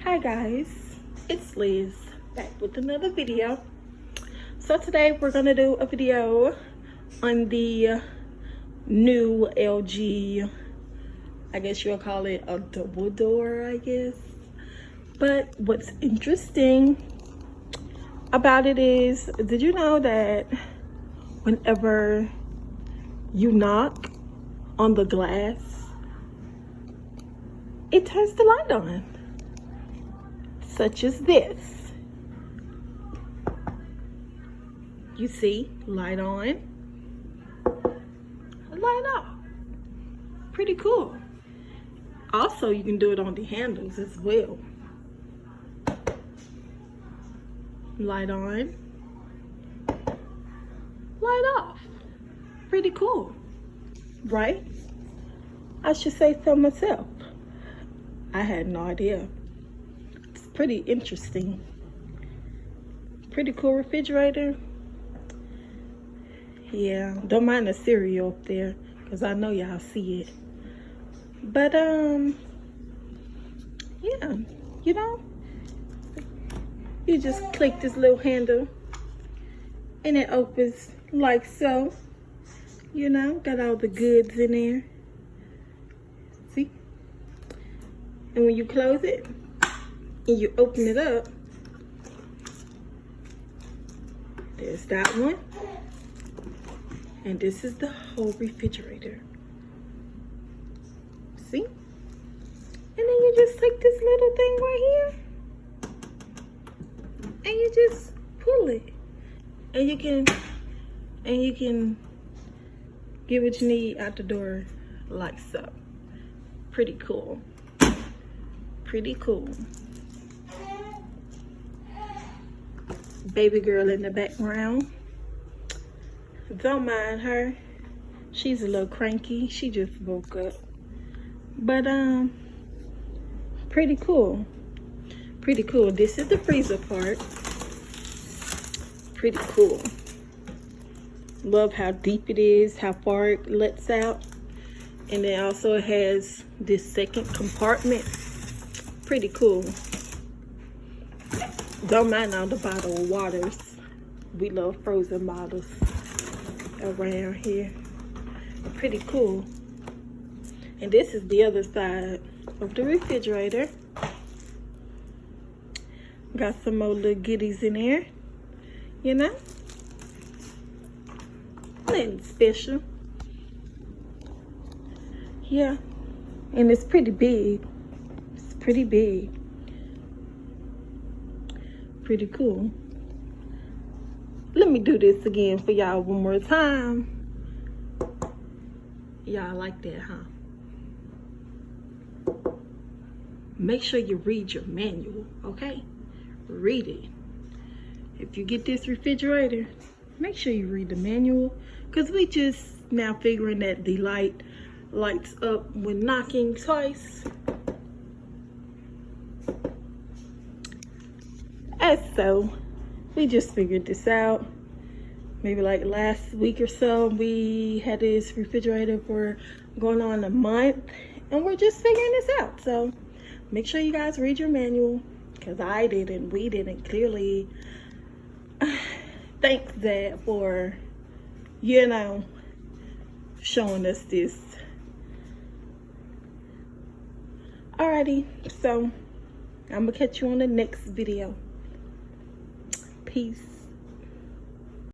Hi guys, it's Liz back with another video. So today we're gonna do a video on the new LG, I guess you'll call it a double door, I guess. But what's interesting about it is, did you know that whenever you knock on the glass, it turns the light on? Such as this. You see, light on, light off. Pretty cool. Also, you can do it on the handles as well. Light on, light off. Pretty cool, right? I should say so myself. I had no idea. Pretty interesting. Pretty cool refrigerator. Yeah, don't mind the cereal up there because I know y'all see it. But yeah, you know, you just click this little handle and it opens like so. You know, got all the goods in there. See? And when you close it and you open it up, there's that one, and this is the whole refrigerator. See? And then you just take this little thing right here and you just pull it, and you can get what you need out the door like so. Pretty cool. Pretty cool. Baby girl in the background. Don't mind her. She's a little cranky. She just woke up. But pretty cool. Pretty cool. This is the freezer part. Pretty cool. Love how deep it is, how far it lets out. And then also it has this second compartment. Pretty cool. Don't mind all the bottled waters. We love frozen bottles around here. Pretty cool. And this is the other side of the refrigerator. Got some more little goodies in there. You know? Nothing special. Yeah. And it's pretty big. It's pretty big. Pretty cool. Let me do this again for y'all one more time. Y'all like that, huh? Make sure you read your manual, okay? Read it. If you get this refrigerator, make sure you read the manual, because we just now figuring that the light lights up when knocking twice. So we just figured this out maybe like last week or so. We had this refrigerator for going on a month, and we're just figuring this out. So make sure you guys read your manual, because I didn't, we didn't. Clearly, thanks Dad for, you know, showing us this. Alrighty, so I'm gonna catch you on the next video. Peace.